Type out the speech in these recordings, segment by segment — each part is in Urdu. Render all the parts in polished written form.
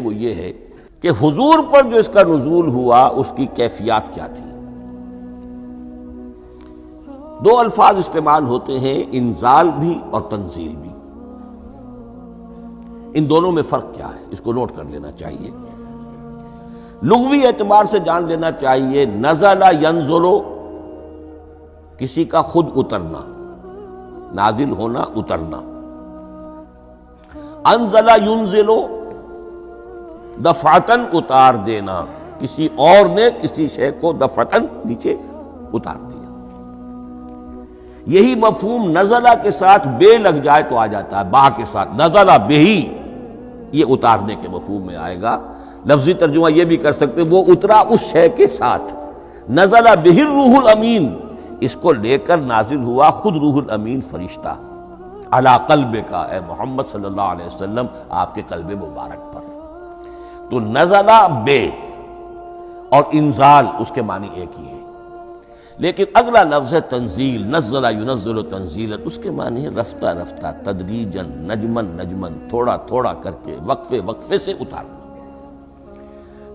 وہ یہ ہے کہ حضور پر جو اس کا نزول ہوا اس کی کیفیات کیا تھی۔ دو الفاظ استعمال ہوتے ہیں، انزال بھی اور تنزیل بھی۔ ان دونوں میں فرق کیا ہے اس کو نوٹ کر لینا چاہیے۔ لغوی اعتبار سے جان لینا چاہیے، نزل ینزل کسی کا خود اترنا، نازل ہونا، اترنا۔ انزل ینزل دفعتن اتار دینا، کسی اور نے کسی شے کو دفعتن نیچے اتار دیا۔ یہی مفہوم نزلہ کے ساتھ بے لگ جائے تو آ جاتا ہے، با کے ساتھ نزلہ بہی، یہ اتارنے کے مفہوم میں آئے گا۔ لفظی ترجمہ یہ بھی کر سکتے وہ اترا اس شے کے ساتھ۔ نزل بہ الروح الامین، اس کو لے کر نازل ہوا خود روح الامین فرشتہ علی قلبک، اے محمد صلی اللہ علیہ وسلم آپ کے قلب مبارک پر۔ تو نزل بے اور انزال اس کے معنی ایک ہی ہے، لیکن اگلا لفظ ہے تنزیل، نزل ینزل تنزیلا، اس کے معنی ہے رفتہ رفتہ، تدریجاً، نجمن نجمن، تھوڑا تھوڑا کر کے، وقفے وقفے سے اتارنا۔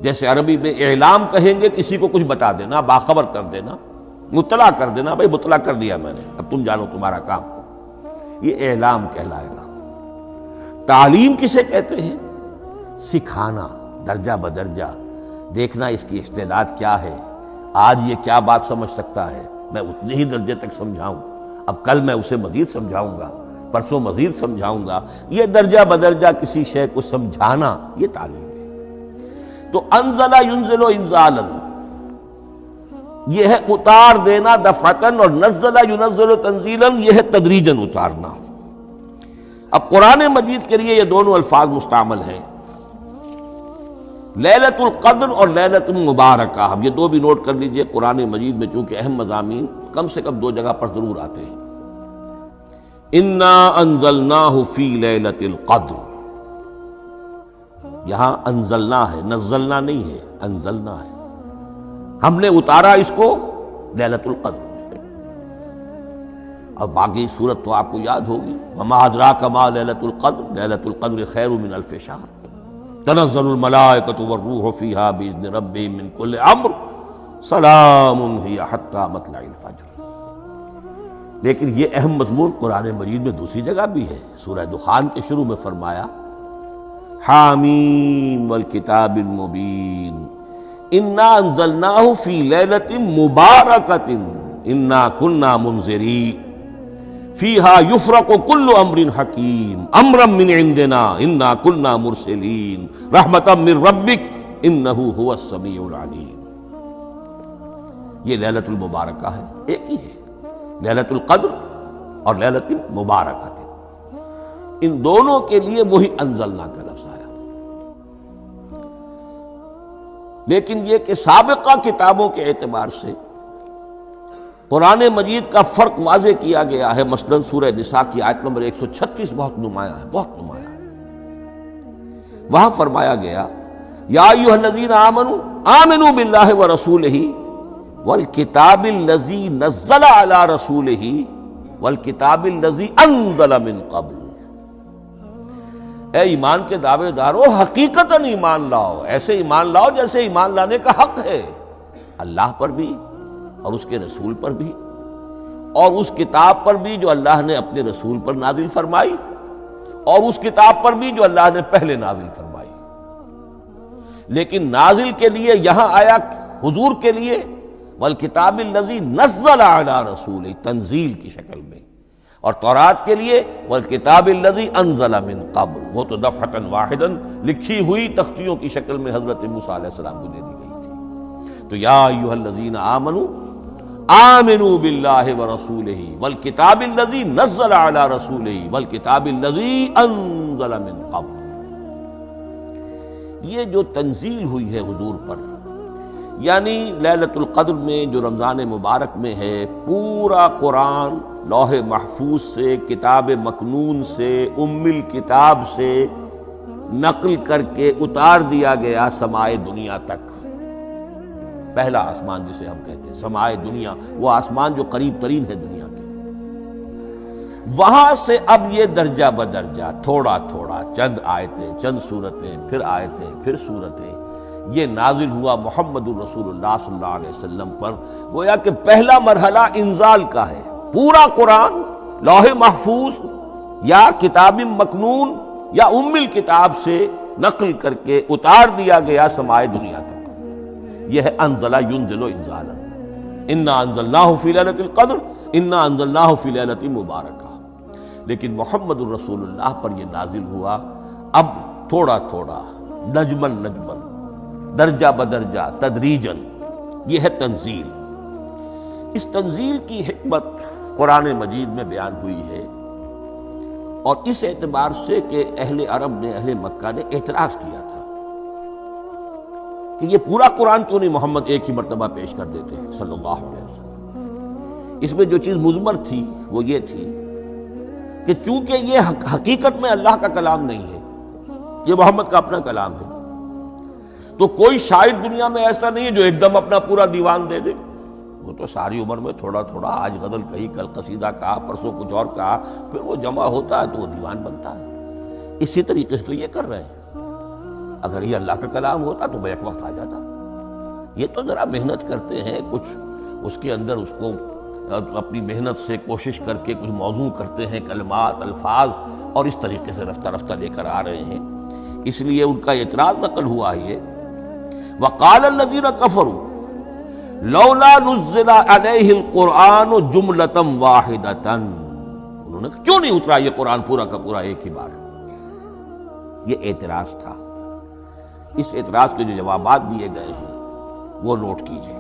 جیسے عربی میں اعلام کہیں گے کسی کو کچھ بتا دینا، باخبر کر دینا، مطلع کر دینا، بھائی مطلع کر دیا میں نے، اب تم جانو تمہارا کام، یہ اعلام کہلائے گا۔ تعلیم کسے کہتے ہیں؟ سکھانا، درجہ بدرجہ، دیکھنا اس کی استعداد کیا ہے، آج یہ کیا بات سمجھ سکتا ہے، میں اتنے ہی درجے تک سمجھاؤں، اب کل میں اسے مزید سمجھاؤں گا، پرسوں مزید سمجھاؤں گا۔ یہ درجہ بدرجہ کسی شے کو سمجھانا، یہ تعلیم ہے۔ تو انزل ینزل انزالا، یہ ہے اتار دینا دفعتاً، اور نزل ینزل تنزیلا، یہ ہے تدریجاً اتارنا۔ اب قرآن مجید کے لیے یہ دونوں الفاظ مستعمل ہیں، لیلۃ القدر اور لیلۃ المبارکہ۔ اب یہ دو بھی نوٹ کر لیجئے، قرآن مجید میں چونکہ اہم مضامین کم سے کم دو جگہ پر ضرور آتے ہیں۔ انا انزلناہ فی لیلۃ القدر، یہاں انزلنا ہے، نزلنا نہیں ہے، انزلنا ہے، ہم نے اتارا اس کو لیلۃ القدر میں۔ اب باقی صورت تو آپ کو یاد ہوگی، وما ادراک ما لیلۃ القدر، لیلۃ القدر خیر من الف شہر، تنزل الملائکۃ والروح فیہا باذن ربہم من کل امر، سلام ہی حتی مطلع الفجر۔ لیکن یہ اہم مضمون قرآن مجید میں دوسری جگہ بھی ہے۔ سورہ دخان کے شروع میں فرمایا حامیم والکتاب المبین انا انزلناہ فی لیلۃ مبارکۃ انا کنا منذرین فیہا یفرق کل امر حکیم امرا من عندنا انا کنا مرسلین رحمتا من ربک انہ هو السمیع العلیم۔ یہ لیلۃ المبارکہ ہے، ایک ہی ہے، لیلۃ القدر اور لیلۃ المبارکہ، ان دونوں کے لیے وہی انزلنا کا لفظ آیا۔ لیکن یہ کہ سابقہ کتابوں کے اعتبار سے قرآن مجید کا فرق واضح کیا گیا ہے۔ مثلا سورہ نساء کی آیت نمبر 136 بہت نمایاں ہے، بہت نمایاں ہے۔ وہاں فرمایا گیا یا ایھا الذین آمنوا آمنوا باللہ ورسولہ والکتاب الذی نزل علی رسولہ والکتاب الذی انزل من قبل۔ اے ایمان کے دعوے دارو، حقیقتاً ایمان لاؤ، ایسے ایمان لاؤ جیسے ایمان لانے کا حق ہے، اللہ پر بھی اور اس کے رسول پر بھی، اور اس کتاب پر بھی جو اللہ نے اپنے رسول پر نازل فرمائی، اور اس کتاب پر بھی جو اللہ نے پہلے نازل فرمائی۔ لیکن نازل کے لیے یہاں آیا حضور کے لیے والکتاب الذی نزل علی رسولہ، تنزیل کی شکل میں، اور تورات کے لیے والکتاب الذی انزل من قبل، وہ تو دفعۃ واحداً لکھی ہوئی تختیوں کی شکل میں حضرت موسیٰ علیہ السلام کو دے دی گئی تھی۔ تو یا ایھا الذین آمنوا آمنوا باللہ ورسولہ والکتاب الذی نزل علی رسولہ والکتاب الذی انزل من قبل۔ یہ جو تنزیل ہوئی ہے حضور پر، یعنی لیلۃ القدر میں جو رمضان مبارک میں ہے، پورا قرآن لوح محفوظ سے، کتاب مکنون سے، ام الکتاب سے نقل کر کے اتار دیا گیا سمائے دنیا تک۔ پہلا آسمان جسے ہم کہتے ہیں سمائے دنیا، وہ آسمان جو قریب ترین ہے دنیا کے، وہاں سے اب یہ درجہ بدرجہ تھوڑا تھوڑا چند آیتیں، چند سورتیں، پھر آیتیں، پھر سورتیں، یہ نازل ہوا محمد الرسول اللہ صلی اللہ علیہ وسلم پر۔ گویا کہ پہلا مرحلہ انزال کا ہے، پورا قرآن لوح محفوظ یا کتاب مکنون یا ام الکتاب سے نقل کر کے اتار دیا گیا سمائے دنیا تک۔ یہ ہے انزلہ ینزل انزالا، انا انزلناہ فی لیلۃ القدر انا انزلناہ فی لیلۃ مبارکہ۔ لیکن محمد الرسول اللہ پر یہ نازل ہوا اب تھوڑا تھوڑا، نجمن نجمن، درجہ بدرجہ، تدریجن۔ یہ ہے تنزیل۔ اس تنزیل کی حکمت قرآن مجید میں بیان ہوئی ہے، اور اس اعتبار سے کہ اہل عرب نے، اہل مکہ نے اعتراض کیا تھا کہ یہ پورا قرآن کیوں نہیں محمد ایک ہی مرتبہ پیش کر دیتے صلی اللہ علیہ وسلم۔ اس میں جو چیز مضمر تھی وہ یہ تھی کہ چونکہ یہ حقیقت میں اللہ کا کلام نہیں ہے، یہ محمد کا اپنا کلام ہے، تو کوئی شاعر دنیا میں ایسا نہیں ہے جو ایک دم اپنا پورا دیوان دے دے۔ وہ تو ساری عمر میں تھوڑا تھوڑا، آج غزل کہی، کل قصیدہ کہا، پرسوں کچھ اور کہا، پھر وہ جمع ہوتا ہے تو وہ دیوان بنتا ہے۔ اسی طریقے سے تو یہ کر رہے ہیں۔ اگر یہ اللہ کا کلام ہوتا تو بیک وقت آ جاتا۔ یہ تو ذرا محنت کرتے ہیں، کچھ اس کے اندر اس کو اپنی محنت سے کوشش کر کے کچھ موضوع کرتے ہیں، کلمات، الفاظ، اور اس طریقے سے رفتہ رفتہ لے کر آ رہے ہیں۔ اس لیے ان کا اعتراض نقل ہوا ہے، وَقَالَ الَّذِينَ كَفَرُوا لَوْلَا نُزِّلَ عَلَيْهِ الْقُرْآنُ جُمْلَةً وَاحِدَةً، انہوں نے کیوں نہیں اترا یہ قرآن پورا کا پورا ایک ہی بار؟ یہ اعتراض تھا۔ اس اعتراض کے جو جوابات دیے گئے ہیں وہ نوٹ کیجئے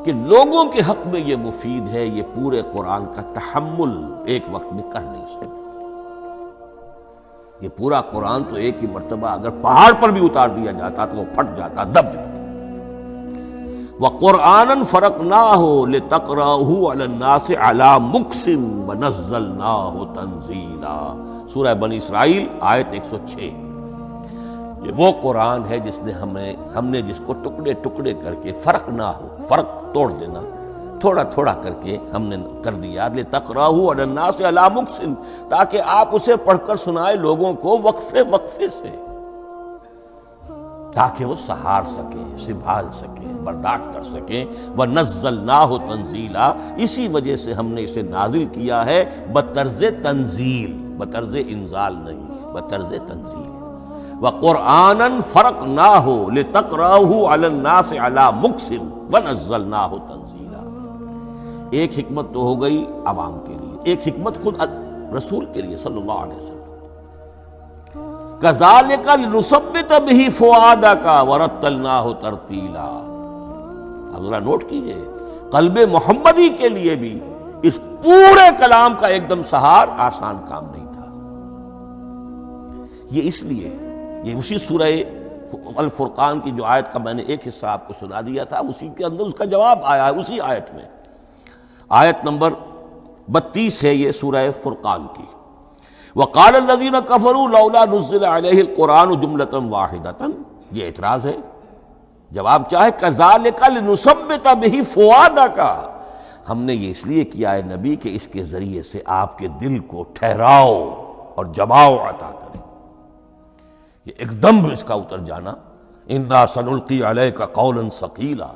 کہ لوگوں کے حق میں یہ مفید ہے، یہ پورے قرآن کا تحمل ایک وقت میں کر نہیں سکتے۔ یہ پورا قرآن تو ایک ہی مرتبہ اگر پہاڑ پر بھی اتار دیا جاتا تو وہ پھٹ جاتا، دب جاتا۔ وَقُرْآنًا فَرَقْنَاهُ لِتَقْرَأَهُ عَلَى النَّاسِ عَلَى مُكْثٍ وَنَزَّلْنَاهُ تَنزِيلًا، سورہ بنی اسرائیل آیت 106۔ یہ وہ قرآن ہے جس نے ہم نے جس کو ٹکڑے ٹکڑے کر کے، فرق نہ ہو، فرق توڑ دینا، تھوڑا تھوڑا کر کے ہم نے کر دیا، لِتَقْرَأَهُ عَلَى النَّاسِ عَلَى مُكْثٍ، تاکہ آپ اسے پڑھ کر سنائے لوگوں کو وقفے وقفے سے، تاکہ وہ سہار سکیں، سنبھال سکیں، برداشت کر سکیں۔ وَنَزَّلْنَاهُ تَنزِيلًا، اسی وجہ سے ہم نے اسے نازل کیا ہے بطرز تنزیل، بطرز انزال نہیں، بطرز تنزیل۔ وَقُرْآنًا فَرَقْنَاهُ لِتَقْرَأَهُ عَلَى النَّاسِ عَلَى مُكْثٍ وَنَزَّلْنَاهُ تَنزِيلًا۔ ایک حکمت تو ہو گئی عوام کے لیے، ایک حکمت خود رسول کے لیے صلی اللہ علیہ وسلم۔ كَذَلِكَ لِنُثَبِّتَ بِهِ فُؤَادَكَ وَرَتَّلْنَاهُ تَرْتِيلًا۔ اب ذرا نوٹ کیجئے، قلب محمدی کے لیے بھی اس پورے کلام کا ایک دم سہار آسان کام نہیں تھا۔ یہ اس لیے، یہ اسی سورہ الفرقان کی جو آیت کا میں نے ایک حصہ آپ کو سنا دیا تھا، اسی کے اندر اس کا جواب آیا ہے، اسی آیت میں، آیت نمبر 32 ہے یہ سورہ فرقان کی۔ وَقَالَ الَّذِينَ كَفَرُوا لَوْلَا نُزِّلَ عَلَيْهِ الْقُرْآنُ جُمْلَةً وَاحِدَةً، یہ اعتراض ہے۔ جواب کیا ہے؟ كَذَلِكَ لِنُثَبِّتَ بِهِ فُؤَادَكَ، ہم نے یہ اس لیے کیا ہے نبی کہ اس کے ذریعے سے آپ کے دل کو ٹھہراؤ اور جماؤ عطا کریں۔ یہ ایک دم اس کا اتر جانا، اِنَّا سَنُلْقِي عَلَيْكَ قَوْلًا ثَقِيلًا،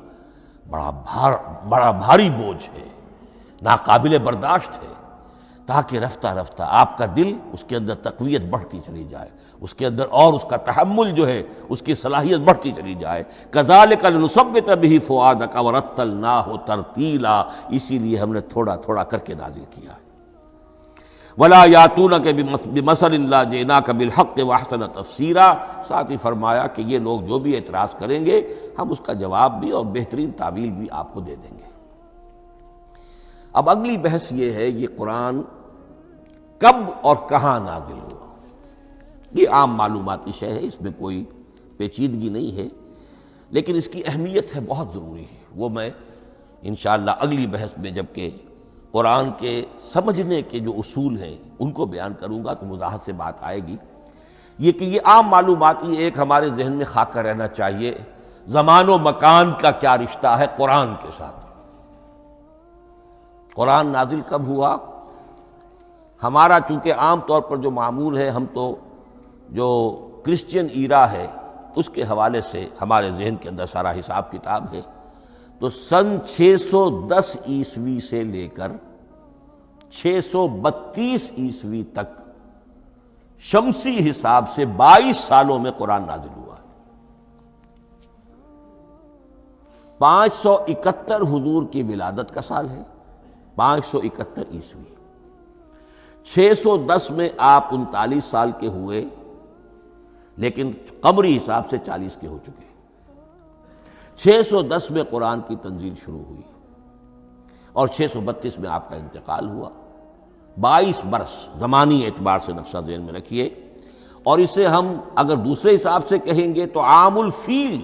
بڑا بھاری بوجھ ہے، ناقابل برداشت ہے، تاکہ رفتہ رفتہ آپ کا دل، اس کے اندر تقویت بڑھتی چلی جائے، اس کے اندر اور اس کا تحمل جو ہے، اس کی صلاحیت بڑھتی چلی جائے۔ كَذَلِكَ لِنُثَبِّتَ بِهِ فُؤَادَكَ وَرَتَّلْنَاهُ تَرْتِيلًا، اسی لیے ہم نے تھوڑا تھوڑا کر کے نازل کیا ہے۔ وَلَا يَأْتُونَكَ بِمَثَلٍ لَّا جِئْنَاكَ بِالْحَقِّ وَأَحْسَنَ تَفْسِيرًا، ساتھ ہی فرمایا کہ یہ لوگ جو بھی اعتراض کریں گے ہم اس کا جواب بھی اور بہترین تعویل بھی آپ کو دے دیں گے۔ اب اگلی بحث یہ ہے، یہ قرآن کب اور کہاں نازل ہوا؟ یہ عام معلوماتی شے ہے، اس میں کوئی پیچیدگی نہیں ہے، لیکن اس کی اہمیت ہے، بہت ضروری ہے۔ وہ میں انشاءاللہ اگلی بحث میں جب کہ قرآن کے سمجھنے کے جو اصول ہیں ان کو بیان کروں گا تو وضاحت سے بات آئے گی۔ یہ کہ یہ عام معلوماتی ایک ہمارے ذہن میں خاکہ رہنا چاہیے، زمان و مکان کا کیا رشتہ ہے قرآن کے ساتھ۔ قرآن نازل کب ہوا؟ ہمارا چونکہ عام طور پر جو معمول ہے، ہم تو جو کرسچین ایرا ہے اس کے حوالے سے ہمارے ذہن کے اندر سارا حساب کتاب ہے، تو سن 610 عیسوی سے لے کر 632 عیسوی تک شمسی حساب سے 22 سالوں میں قرآن نازل ہوا ہے۔ 571 حضور کی ولادت کا سال ہے، 571 عیسوی۔ 610 میں آپ 39 سال کے ہوئے، لیکن قمری حساب سے 40 کے ہو چکے۔ 610 میں قرآن کی تنزیل شروع ہوئی اور 632 میں آپ کا انتقال ہوا۔ 22 برس زمانی اعتبار سے نقشہ ذہن میں رکھیے، اور اسے ہم اگر دوسرے حساب سے کہیں گے تو عام الفیل،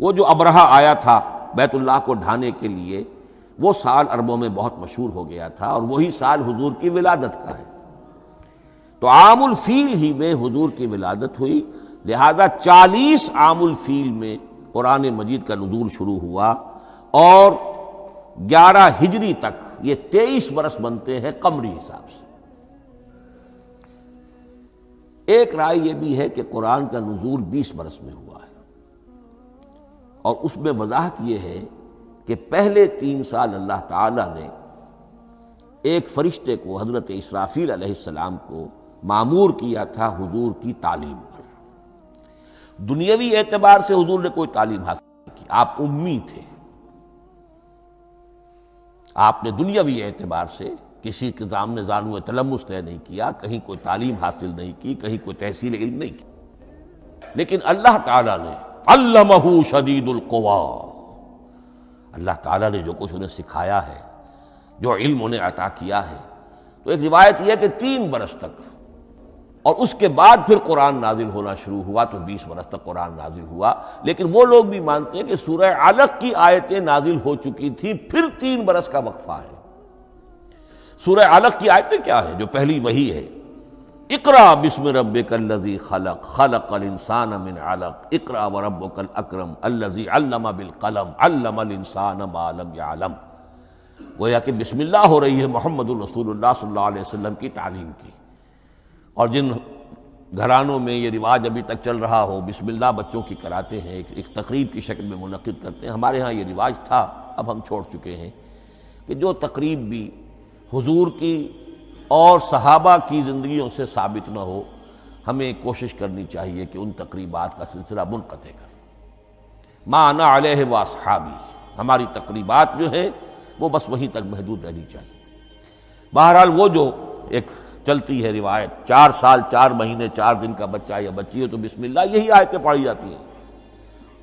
وہ جو ابرہہ آیا تھا بیت اللہ کو ڈھانے کے لیے، وہ سال عربوں میں بہت مشہور ہو گیا تھا، اور وہی سال حضور کی ولادت کا ہے۔ تو عام الفیل ہی میں حضور کی ولادت ہوئی، لہذا 40 عام الفیل میں قرآن مجید کا نزول شروع ہوا، اور 11 ہجری تک یہ 23 برس بنتے ہیں قمری حساب سے۔ ایک رائے یہ بھی ہے کہ قرآن کا نزول 20 برس میں ہوا ہے، اور اس میں وضاحت یہ ہے کہ پہلے 3 سال اللہ تعالی نے ایک فرشتے کو، حضرت اسرافیل علیہ السلام کو مامور کیا تھا حضور کی تعلیم پر۔ دنیاوی اعتبار سے حضور نے کوئی تعلیم حاصل نہیں کی، آپ امی تھے۔ آپ نے دنیاوی اعتبار سے کسی کے سامنے زانو تلمس طے نہیں کیا، کہیں کوئی تعلیم حاصل نہیں کی، کہیں کوئی تحصیل علم نہیں کی، لیکن اللہ تعالیٰ نے علمہ شدید القوا، اللہ تعالیٰ نے جو کچھ انہیں سکھایا ہے، جو علم انہیں عطا کیا ہے، تو ایک روایت یہ ہے کہ 3 برس تک، اور اس کے بعد پھر قرآن نازل ہونا شروع ہوا، تو 20 برس تک قرآن نازل ہوا۔ لیکن وہ لوگ بھی مانتے ہیں کہ سورہ علق کی آیتیں نازل ہو چکی تھی، پھر 3 برس کا وقفہ ہے۔ سورہ علق کی آیتیں کیا ہے؟ جو پہلی وحی ہے، اقرأ بسم ربک الذی خلق، خلق الانسان من علق، اقرأ وربک الاکرم الذی علم بالقلم، علم الانسان ما لم یعلم۔ گویا کہ بسم اللہ ہو رہی ہے محمد الرسول اللہ صلی اللہ علیہ وسلم کی تعلیم کی، اور جن گھرانوں میں یہ رواج ابھی تک چل رہا ہو، بسم اللہ بچوں کی کراتے ہیں، ایک تقریب کی شکل میں منعقد کرتے ہیں، ہمارے ہاں یہ رواج تھا، اب ہم چھوڑ چکے ہیں، کہ جو تقریب بھی حضور کی اور صحابہ کی زندگیوں سے ثابت نہ ہو، ہمیں کوشش کرنی چاہیے کہ ان تقریبات کا سلسلہ منقطع کریں۔ ما انا علیہ واصحابی، ہماری تقریبات جو ہیں وہ بس وہیں تک محدود رہنی چاہیے۔ بہرحال وہ جو ایک چلتی ہے روایت، 4 سال 4 مہینے 4 دن کا بچہ یا بچی ہے تو بسم اللہ یہی آیتیں پڑھی جاتی ہیں۔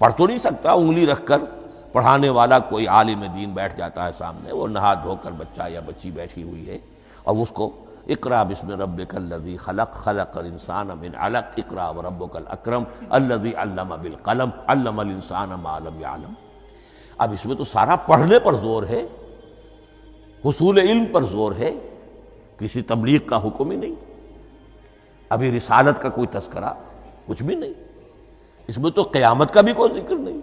پڑھ تو نہیں سکتا، انگلی رکھ کر پڑھانے والا کوئی عالم دین بیٹھ جاتا ہے سامنے، وہ نہا دھو کر بچہ یا بچی بیٹھی ہوئی ہے، اور اس کو اقرأ بسم ربک الذی خلق، خلق الانسان من علق، اقرأ وربک الاکرم الذی علم بالقلم، علم الانسان ما لم یعلم۔ اب اس میں تو سارا پڑھنے پر زور ہے، حصول علم پر زور ہے، کسی تبلیغ کا حکم ہی نہیں، ابھی رسالت کا کوئی تذکرہ کچھ بھی نہیں، اس میں تو قیامت کا بھی کوئی ذکر نہیں۔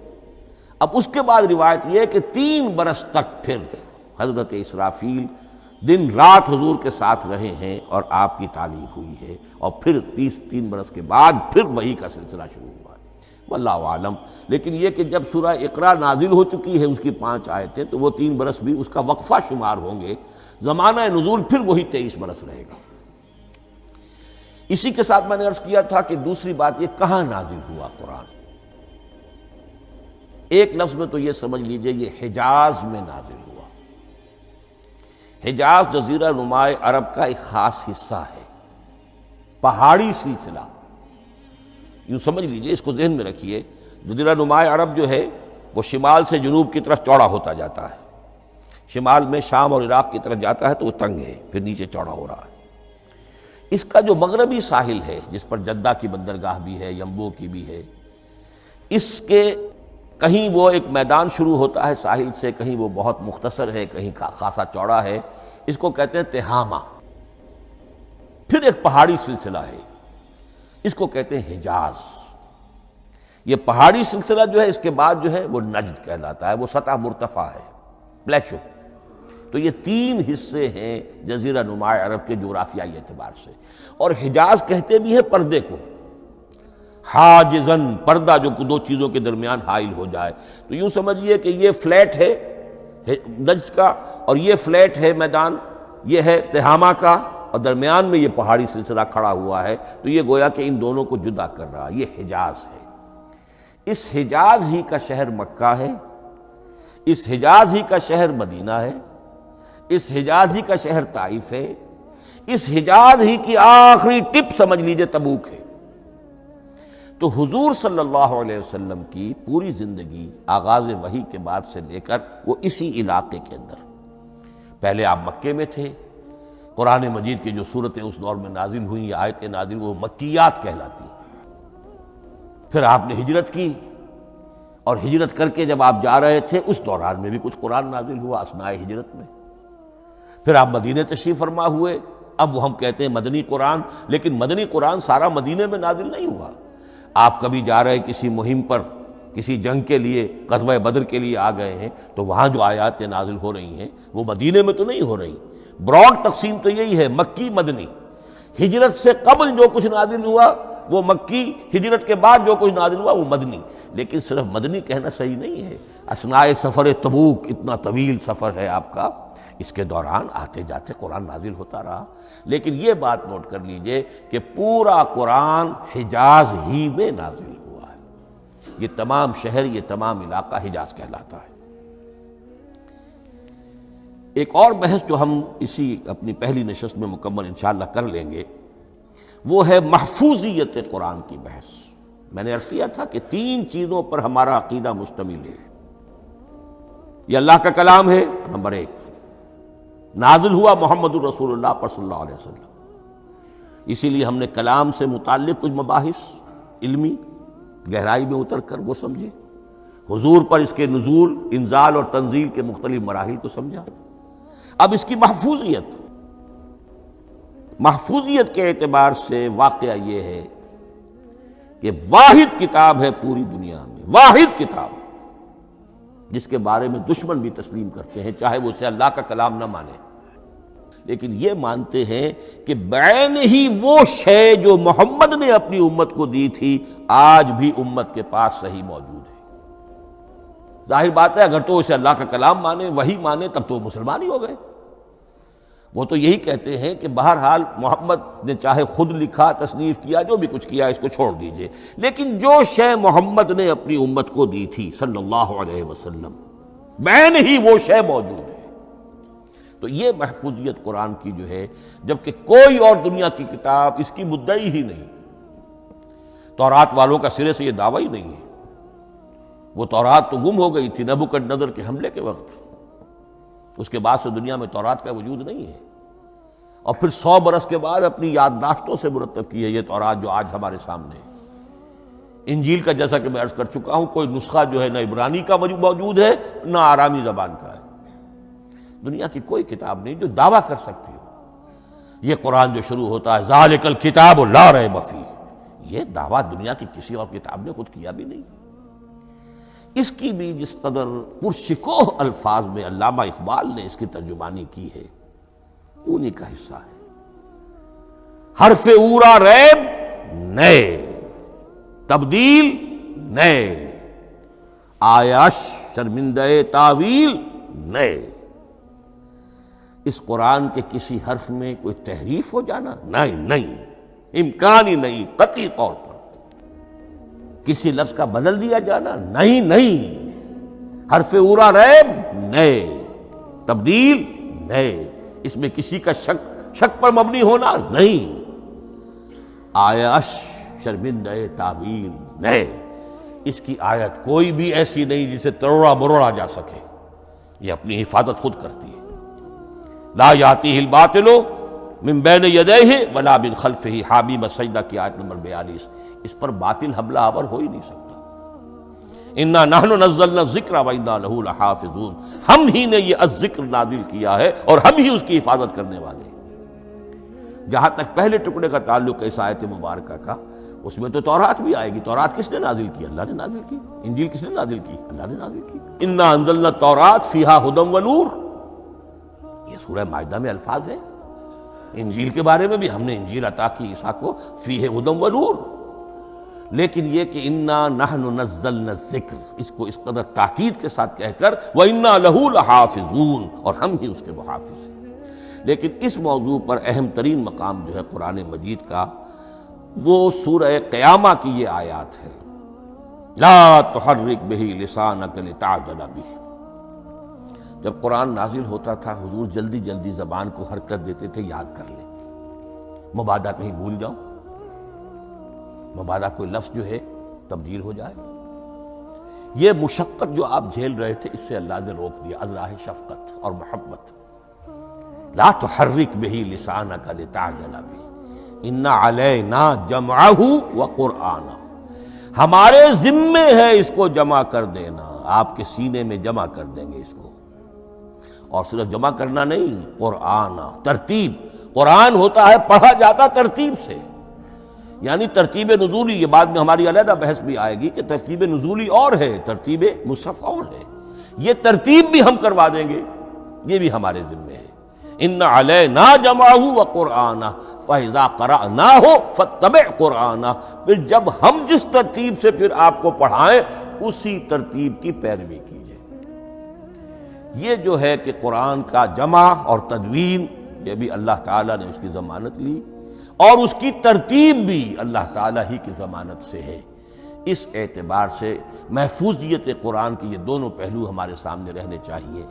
اب اس کے بعد روایت یہ ہے کہ 3 برس تک پھر حضرت اسرافیل دن رات حضور کے ساتھ رہے ہیں، اور آپ کی تعلیم ہوئی ہے، اور پھر 3 برس کے بعد پھر وحی کا سلسلہ شروع ہوا ہے، واللہ عالم۔ لیکن یہ کہ جب سورہ اقرا نازل ہو چکی ہے، اس کی 5 آیتیں، تو وہ 3 برس بھی اس کا وقفہ شمار ہوں گے، زمانہ نزول پھر وہی 23 برس رہے گا۔ اسی کے ساتھ میں نے عرض کیا تھا کہ دوسری بات یہ، کہاں نازل ہوا قرآن؟ ایک لفظ میں تو یہ سمجھ لیجئے یہ حجاز میں نازل ہوا۔ حجاز جزیرہ نمائے عرب کا ایک خاص حصہ ہے، پہاڑی سلسلہ، یوں سمجھ لیجئے، اس کو ذہن میں رکھیے۔ جزیرہ نمائے عرب جو ہے وہ شمال سے جنوب کی طرف چوڑا ہوتا جاتا ہے، شمال میں شام اور عراق کی طرف جاتا ہے تو وہ تنگ ہے، پھر نیچے چوڑا ہو رہا ہے۔ اس کا جو مغربی ساحل ہے، جس پر جدہ کی بندرگاہ بھی ہے، ینبو کی بھی ہے، اس کے کہیں وہ ایک میدان شروع ہوتا ہے ساحل سے، کہیں وہ بہت مختصر ہے، کہیں خاصا چوڑا ہے، اس کو کہتے ہیں تہامہ۔ پھر ایک پہاڑی سلسلہ ہے، اس کو کہتے ہیں حجاز۔ یہ پہاڑی سلسلہ جو ہے اس کے بعد جو ہے وہ نجد کہلاتا ہے، وہ سطح مرتفع ہے، پلیچو۔ تو یہ 3 حصے ہیں جزیرہ نما عرب کے جغرافیائی اعتبار سے. اور حجاز کہتے بھی ہیں پردے کو، حاجزن، پردہ جو 2 چیزوں کے درمیان حائل ہو جائے. تو یوں سمجھیے کہ یہ فلیٹ ہے نجد کا، اور یہ فلیٹ ہے میدان، یہ ہے تہامہ کا، اور درمیان میں یہ پہاڑی سلسلہ کھڑا ہوا ہے. تو یہ گویا کہ ان دونوں کو جدا کر رہا، یہ حجاز ہے. اس حجاز ہی کا شہر مکہ ہے، اس حجاز ہی کا شہر مدینہ ہے، اس حجاز ہی کا شہر طائف ہے، اس حجاز ہی کی آخری ٹپ سمجھ لیجئے تبوک ہے. تو حضور صلی اللہ علیہ وسلم کی پوری زندگی آغاز وحی کے بعد سے لے کر وہ اسی علاقے کے اندر. پہلے آپ مکے میں تھے، قرآن مجید کی جو صورتیں اس دور میں نازل ہوئیں، یہ آیتیں نازل وہ مکیات کہلاتی ہیں. پھر آپ نے ہجرت کی، اور ہجرت کر کے جب آپ جا رہے تھے اس دوران میں بھی کچھ قرآن نازل ہوا اثناء ہجرت میں. پھر آپ مدینے تشریف فرما ہوئے، اب وہ ہم کہتے ہیں مدنی قرآن، لیکن مدنی قرآن سارا مدینے میں نازل نہیں ہوا. آپ کبھی جا رہے کسی مہم پر، کسی جنگ کے لیے، غزوہ بدر کے لیے آ گئے ہیں، تو وہاں جو آیات نازل ہو رہی ہیں وہ مدینے میں تو نہیں ہو رہی. براڈ تقسیم تو یہی ہے، مکی مدنی. ہجرت سے قبل جو کچھ نازل ہوا وہ مکی، ہجرت کے بعد جو کچھ نازل ہوا وہ مدنی. لیکن صرف مدنی کہنا صحیح نہیں ہے. اثناء سفر تبوک، اتنا طویل سفر ہے آپ کا، اس کے دوران آتے جاتے قرآن نازل ہوتا رہا. لیکن یہ بات نوٹ کر لیجئے کہ پورا قرآن حجاز ہی میں نازل ہوا ہے. یہ تمام شہر، یہ تمام علاقہ حجاز کہلاتا ہے. ایک اور بحث جو ہم اسی اپنی پہلی نشست میں مکمل انشاءاللہ کر لیں گے، وہ ہے محفوظیت قرآن کی بحث. میں نے عرض کیا تھا کہ 3 چیزوں پر ہمارا عقیدہ مشتمل ہے. یہ اللہ کا کلام ہے، نمبر 1. نازل ہوا محمد الرسول اللہ پر صلی اللہ علیہ وسلم. اسی لیے ہم نے کلام سے متعلق کچھ مباحث علمی گہرائی میں اتر کر وہ سمجھے. حضور پر اس کے نزول، انزال اور تنزیل کے مختلف مراحل کو سمجھا. اب اس کی محفوظیت کے اعتبار سے واقعہ یہ ہے کہ واحد کتاب ہے پوری دنیا میں، واحد کتاب جس کے بارے میں دشمن بھی تسلیم کرتے ہیں، چاہے وہ اسے اللہ کا کلام نہ مانے، لیکن یہ مانتے ہیں کہ بعین ہی وہ شے جو محمد نے اپنی امت کو دی تھی آج بھی امت کے پاس صحیح موجود ہے. ظاہر بات ہے اگر تو اسے اللہ کا کلام مانے، وہی مانے، تب تو مسلمان ہی ہو گئے. وہ تو یہی کہتے ہیں کہ بہرحال محمد نے چاہے خود لکھا، تصنیف کیا، جو بھی کچھ کیا، اس کو چھوڑ دیجئے، لیکن جو شے محمد نے اپنی امت کو دی تھی صلی اللہ علیہ وسلم، بعین ہی وہ شے موجود ہے. تو یہ محفوظیت قرآن کی جو ہے، جبکہ کوئی اور دنیا کی کتاب اس کی مدعی ہی نہیں. تورات والوں کا سرے سے یہ دعویٰ ہی نہیں ہے. وہ تورات تو گم ہو گئی تھی نبوکدنضر کے حملے کے وقت، اس کے بعد سے دنیا میں تورات کا وجود نہیں ہے. اور پھر 100 برس کے بعد اپنی یادداشتوں سے مرتب کی ہے یہ تورات جو آج ہمارے سامنے ہے. انجیل کا جیسا کہ میں عرض کر چکا ہوں، کوئی نسخہ جو ہے نہ عبرانی کا موجود ہے نہ آرامی زبان کا ہے. دنیا کی کوئی کتاب نہیں جو دعویٰ کر سکتی ہو. یہ قرآن جو شروع ہوتا ہے ذالک الکتاب لا ریب فیہ، یہ دعویٰ دنیا کی کسی اور کتاب نے خود کیا بھی نہیں. اس کی بھی جس قدر پرشکوہ الفاظ میں علامہ اقبال نے اس کی ترجمانی کی ہے، انہی کا حصہ ہے. حرف اورا ریب نئے، تبدیل نئے، آیاش شرمندہ تعویل نئے. اس قرآن کے کسی حرف میں کوئی تحریف ہو جانا نہیں، امکان ہی نہیں. قطعی طور پر کسی لفظ کا بدل دیا جانا نہیں. حرف اورا ریب نئے، تبدیل نئے، اس میں کسی کا شک پر مبنی ہونا نہیں. آیاش شرمندہ تعویل نئے. اس کی آیت کوئی بھی ایسی نہیں جسے تروڑا مروڑا جا سکے. یہ اپنی حفاظت خود کرتی ہے. لا یاتیہ الباطل من بین یدیہ ولا من خلفہ، حامیم السجدہ کی آیت نمبر 42. اس پر باطل حملہ آور ہو ہی نہیں سکتا. انا نحن نزلنا الذکر وانا لہ لحافظون، ہم ہی نے یہ الذکر نازل کیا ہے اور ہم ہی اس کی حفاظت کرنے والے ہیں. جہاں تک پہلے ٹکڑے کا تعلق ہے اس آیت مبارکہ کا، اس میں تو تورات بھی آئے گی. تورات کس نے نازل کی؟ اللہ نے نازل کی. انجیل کس نے نازل کی؟ اللہ نے نازل کی. انا انزلنا التوراۃ فیہا ھدی ونور. یہ سورہ مائدہ میں الفاظ ہیں. انجیل کے بارے میں بھی ہم نے انجیل عطا کی عیسیٰ کو، فیہ ہدی و نور. لیکن یہ کہ انا نحن نزلنا الذکر، اس کو اس قدر تاکید کے ساتھ کہہ کر وَإِنَّا لَهُ لَحَافِظُونَ، اور ہم ہی اس کے محافظ ہیں. لیکن اس موضوع پر اہم ترین مقام جو ہے قرآن مجید کا، وہ سورہ قیامہ کی یہ آیات ہے، لا تحرک بہ لسانک لتعجل بہ. جب قرآن نازل ہوتا تھا حضور جلدی جلدی زبان کو حرکت دیتے تھے، یاد کر لیں، مبادا کہیں بھول جاؤ، مبادا کوئی لفظ جو ہے تبدیل ہو جائے. یہ مشقت جو آپ جھیل رہے تھے، اس سے اللہ نے روک دیا از راہ شفقت اور محبت. لا تحرک بہ لسانک لتعجل بہ ان علینا جمعہ وقرآنہ، ہمارے ذمے ہے اس کو جمع کر دینا، آپ کے سینے میں جمع کر دیں گے اس کو. اور صرف جمع کرنا نہیں، قرآن، ترتیب. قرآن ہوتا ہے پڑھا جاتا ترتیب سے، یعنی ترتیب نزولی. یہ بعد میں ہماری علیحدہ بحث بھی آئے گی کہ ترتیب نزولی اور ہے، ترتیب مصحف اور ہے. یہ ترتیب بھی ہم کروا دیں گے، یہ بھی ہمارے ذمے ہے. ان علینا جمعہ وقرآنہ فاذا قرأناہ فاتبع قرآنہ. پھر جب ہم جس ترتیب سے پھر آپ کو پڑھائیں، اسی ترتیب کی پیروی کیجیے. یہ جو ہے کہ قرآن کا جمع اور تدوین، یہ بھی اللہ تعالیٰ نے اس کی ضمانت لی، اور اس کی ترتیب بھی اللہ تعالیٰ ہی کی ضمانت سے ہے. اس اعتبار سے محفوظیت قرآن کے یہ دونوں پہلو ہمارے سامنے رہنے چاہیے.